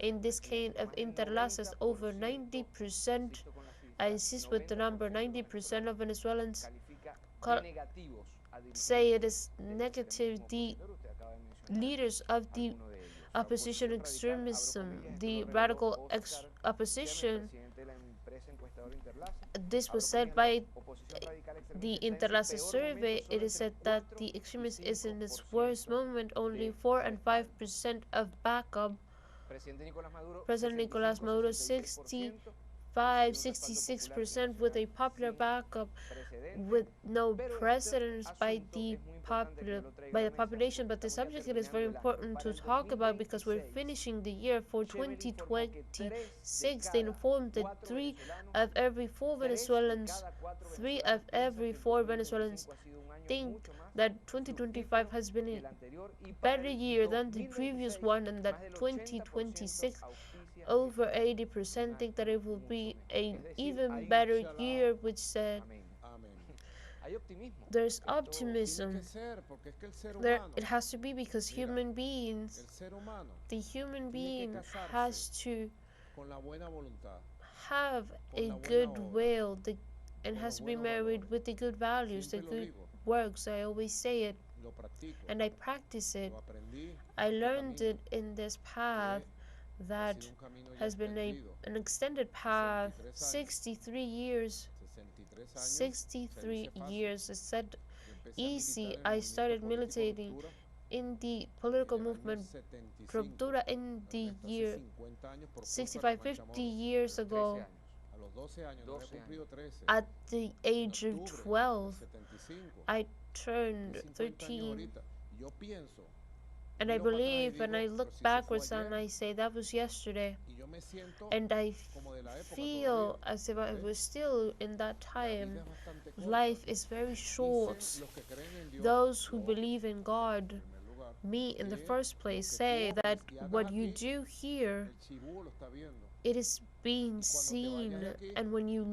in this kind of interlaces. Over 90%, I insist with the number, 90% of Venezuelans say it is negative. The leaders of the opposition extremism, the radical opposition, this was said by the Interlace survey. It is said that the extremism is in its worst moment. Only 4 and 5% of backup. President Nicolas Maduro 65-66% with a popular backup, with no precedents by the population. But the subject is very important to talk about because we're finishing the year for 2026. They informed that 3 of every 4 Venezuelans think that 2025 has been a better year than the previous one, and that 2026, over 80% think that it will be an even better year, which said there's optimism. It has to be because the human being has to have a good will, and has to be married with the good values, the good works. I always say it, and I practice it. I learned it in this path that has been an extended path, 63 years. 63 years. It's said easy. I started militating in the political movement Ruptura in the year 65-50 years ago. At the age of 12, I turned 13, and I believe, and I look backwards and I say that was yesterday, and I feel as if I was still in that time. Life is very short. Those who believe in God, me in the first place, say that what you do here, it is being seen, and when you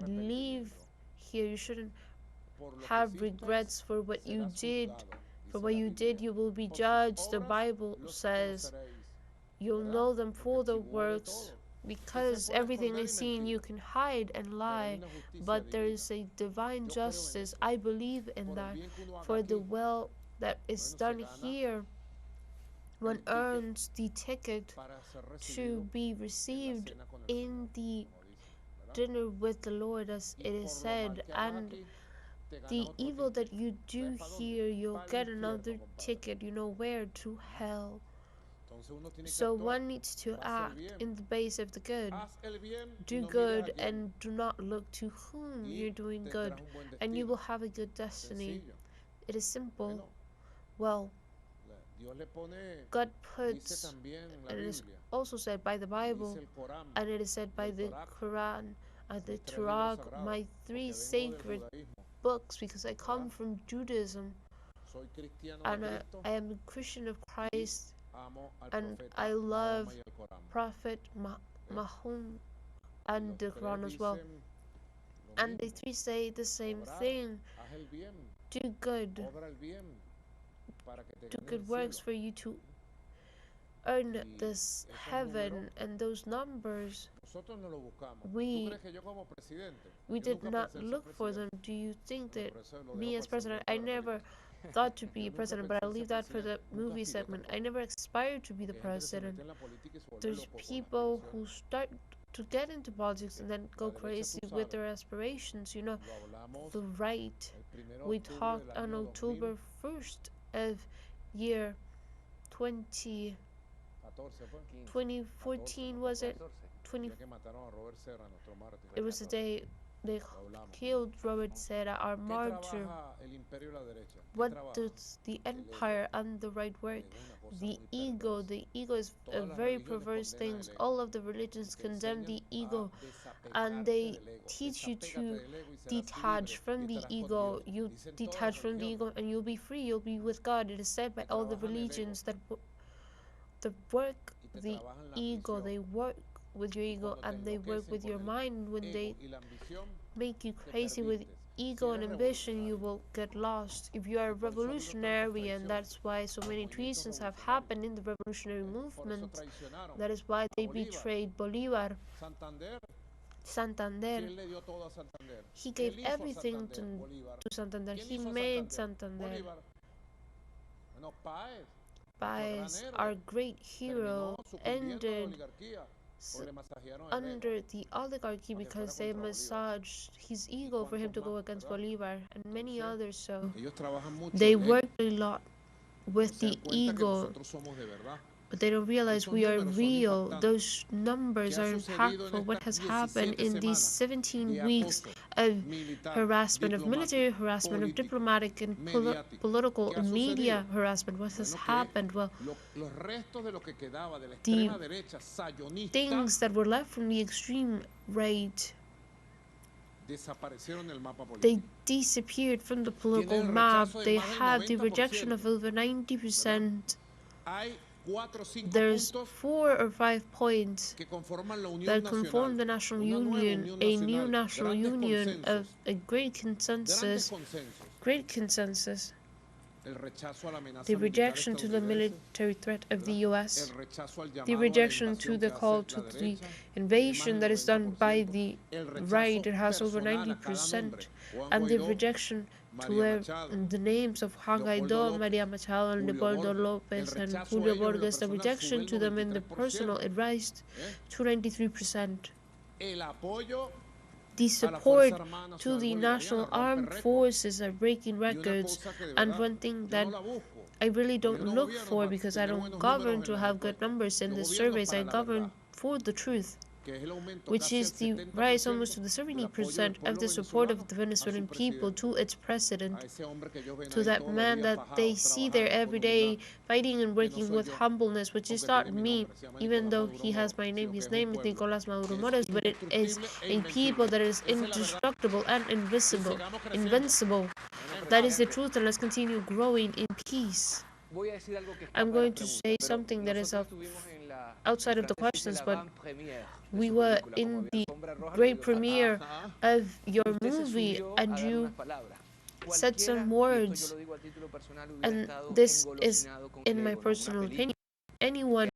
leave here, you shouldn't have regrets for what you did. For what you did, you will be judged. The Bible says you'll know them for their works, because everything is seen. You can hide and lie, but there is a divine justice. I believe in that. For the well that is done here, one earns the ticket to be received in the dinner with the Lord, as it is said, and the evil that you do here, you'll get another ticket, you know where, to hell. So one needs to act in the base of the good. Do good and do not look to whom you're doing good, and you will have a good destiny. It is simple. Well, God puts, and it is also said by the Bible, and it is said by the Quran and the Torah, my 3 sacred books, because I come from Judaism, and I am a Christian of Christ, and I love Prophet Mahomet and the Quran as well. And the 3 say the same thing. Do good. Do good works for you to earn this heaven and those numbers. We did not look for them. Do you think that me as president, I never thought to be a president, but I'll leave that for the movie segment. I never aspired to be the president. There's people who start to get into politics and then go crazy with their aspirations, you know, the right. We talked on October 1st of year 2014, was it? It was the day they killed Robert Serra, our martyr. What does the empire and the right work? The ego is a very perverse thing. All of the religions condemn the ego, and they teach you to detach from the ego. You detach from the ego and you'll be free, you'll be with God. It is said by all the religions that the work the ego, they work with your ego, and they work with your mind when they make you crazy with ego and ambition, you will get lost. If you are a revolutionary, and that's why so many treasons have happened in the revolutionary movement, that is why they betrayed Bolivar. Santander, he gave everything to Santander. He made Santander. Páez, our great hero, ended under the oligarchy because they massaged his ego for him to go against Bolivar and many others. So they worked a lot with the ego, but they don't realize we are real. Those numbers are impactful. What has happened in these 17 weeks of harassment, of military harassment, of diplomatic and political and media harassment? What has happened? Well, the things that were left from the extreme right, they disappeared from the political map. They have the rejection of over 90%. There's 4 or 5 points that conform the national union, a new national union of a great consensus. The rejection to the military threat of the US, the rejection to the call to the invasion that is done by the right, it has over 90%, and the rejection to the names of Juan Guaidó, Maria Machado, Leopoldo Lopez, and Julio Borges, the rejection to them in the personal, it raised to 93%. The support to the national armed forces are breaking records, and one thing that I really don't look for, because I don't govern to have good numbers in the surveys, I govern for the truth, which is the rise almost to the 70% of the support of the Venezuelan people to its president, to that man that they see there every day fighting and working with humbleness, which is not me, even though he has my name. His name is Nicolas Maduro, but it is a people that is indestructible and invincible. That is the truth, and let's continue growing in peace. I'm going to say something that is outside of the questions, but we were in the great premiere of your movie, and you said some words, and this is in my personal opinion. Anyone